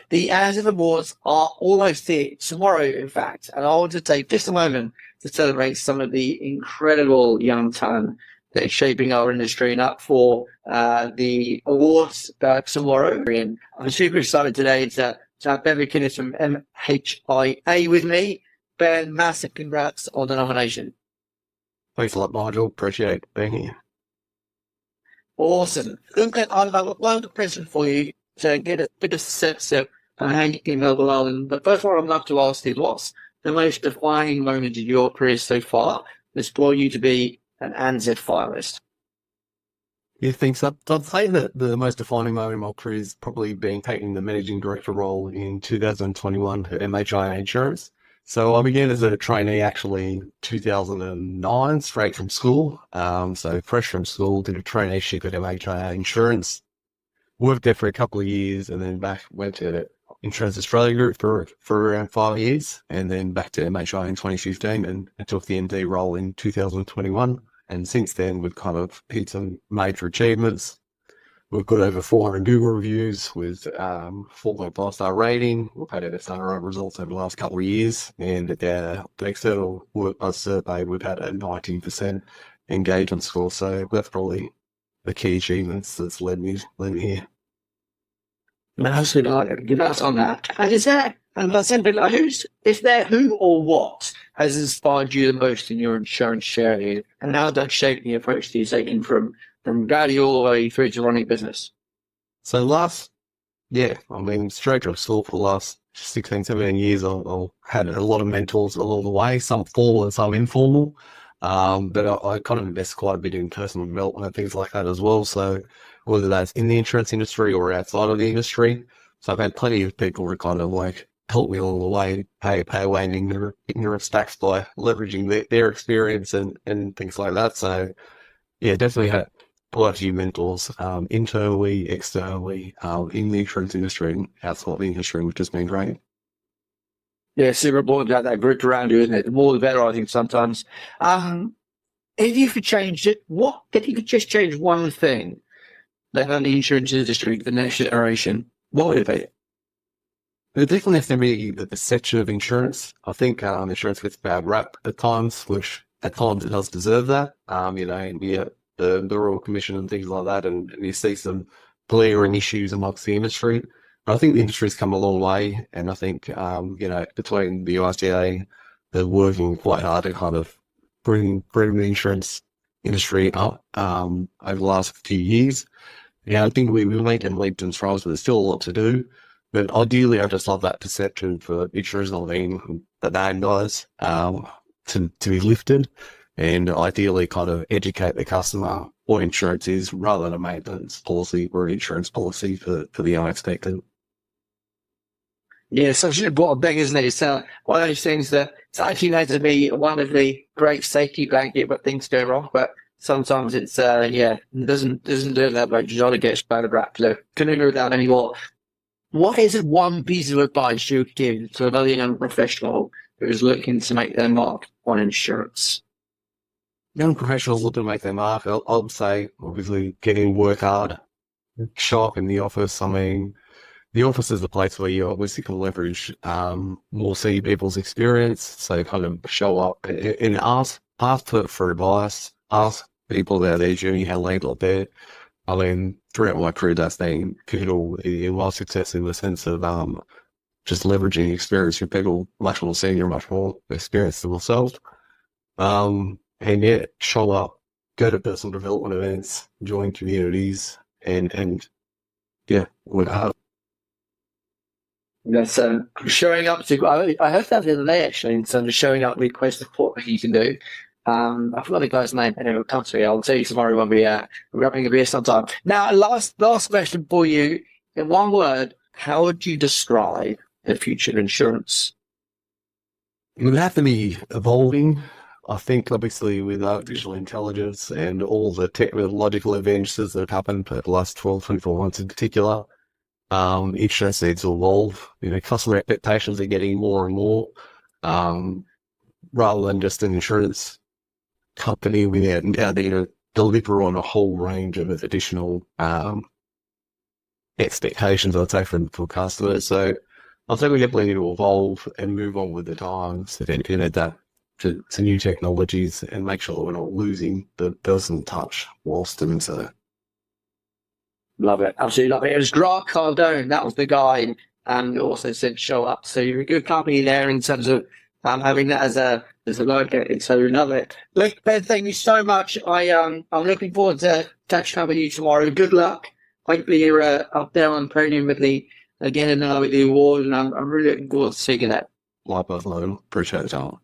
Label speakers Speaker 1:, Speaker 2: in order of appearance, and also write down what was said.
Speaker 1: The ANZIIF Awards are almost here, tomorrow, in fact, and I want to take just a moment to celebrate some of the incredible young talent that is shaping our industry and up for the awards tomorrow. And I'm super excited today to have Ben McInnes from MHIA with me. Ben, massive congrats on the nomination.
Speaker 2: Thanks a lot, Nigel. Appreciate being here.
Speaker 1: Awesome. Look, I've got one question for you to get a bit of sense of how you can help along. But first one I'd love to ask is, what's the most defining moment in your career so far that's brought you to be an ANZIIF finalist?
Speaker 2: Yeah, thanks. I'd say that the most defining moment in my career is probably being taking the managing director role in 2021 at MHIA Insurance. So I began as a trainee actually in 2009, straight from school. So fresh from school, did a traineeship at MHIA Insurance, worked there for a couple of years, and then went to Insurance Australia Group for around 5 years, and then back to MHIA in 2015, and I took the MD role in 2021. And since then, we've kind of hit some major achievements. We've got over 400 Google reviews with 4.5-star rating. We've had SRO results over the last couple of years, and the external survey, we've had a 19% engagement score. So that's probably the key achievements that's led me here.
Speaker 1: Massive congrats on that. And is there, and that's something like, who or what has inspired you the most in your insurance journey, and how that shaped the approach that you're taking from graduate all the way through to running a business?
Speaker 2: So straight from school for the last 16, 17 years, I've had a lot of mentors along the way, some formal and some informal. But I kind of invest quite a bit in personal development and things like that as well. So whether that's in the insurance industry or outside of the industry. So I've had plenty of people who kind of like help me along the way, pay away in ignorance tax by leveraging their experience and things like that. So yeah, definitely had quite a few mentors, internally, externally, in the insurance industry and outside the industry, which has been great.
Speaker 1: Yeah, super important to have that group around you, isn't it? The more the better, I think, sometimes. If you could change it, if you could just change one thing that on the insurance industry, the next generation, what would it be?
Speaker 2: It definitely has to be the perception of insurance. I think insurance gets a bad rap at times, which at times it does deserve that. The Royal Commission and things like that, and you see some glaring issues amongst the industry. But I think the industry's come a long way, and I think, between the USDA, they're working quite hard to kind of bring the insurance industry up over the last few years. Yeah, I think we've made them leaps and strides, but there's still a lot to do. But ideally, I just love that perception for insurers, the name guys, to be lifted, and ideally kind of educate the customer what insurance is rather than a maintenance policy or insurance policy for the unexpected.
Speaker 1: Yeah, such an important thing, isn't it? It's one of those things that it's actually meant to be one of the great safety blanket when things go wrong, but sometimes it's it doesn't do that much. You gotta get bad rap. So couldn't agree with that anymore. What is one piece of advice you would give to another young professional who is looking to make their mark on insurance?
Speaker 2: Young professionals looking to make their mark, I'd say, obviously, getting work hard, show up in the office. I mean, the office is the place where you obviously can leverage more senior people's experience. So kind of show up and ask for advice, ask people about their journey, how they got there. I mean, throughout my career, that's been pivotal in my success in the sense of just leveraging experience from people much more senior, much more experienced than themselves. Show up, go to personal development events, join communities, and work hard.
Speaker 1: That's showing up to. I heard that the other day actually, in terms of showing up, request support that you can do. I forgot the guy's name, and it'll come to me. I'll tell you tomorrow when we're having a beer sometime. Now, last question for you. In one word, how would you describe the future of insurance?
Speaker 2: It would have to be evolving. I think, obviously, with artificial intelligence and all the technological advances that have happened for the last 12, 24 months in particular, insurance needs to evolve. Customer expectations are getting more and more, rather than just an insurance company. We now need to deliver on a whole range of additional expectations, I'd say, for customers. So I think we definitely need to evolve and move on with the times and adapt to new technologies and make sure that we're not losing the personal touch whilst doing so.
Speaker 1: Love it. Absolutely love it. It was Grant Cardone. That was the guy who also said show up. So you're a good company there in terms of having that as a logo. So we love it. Look, Ben, thank you so much. I'm looking forward to catching up with you tomorrow. Good luck. Hopefully you're up there on podium with the again with the award, and I'm really looking forward to seeing that.
Speaker 2: Likewise, Logan. Appreciate it, Alan.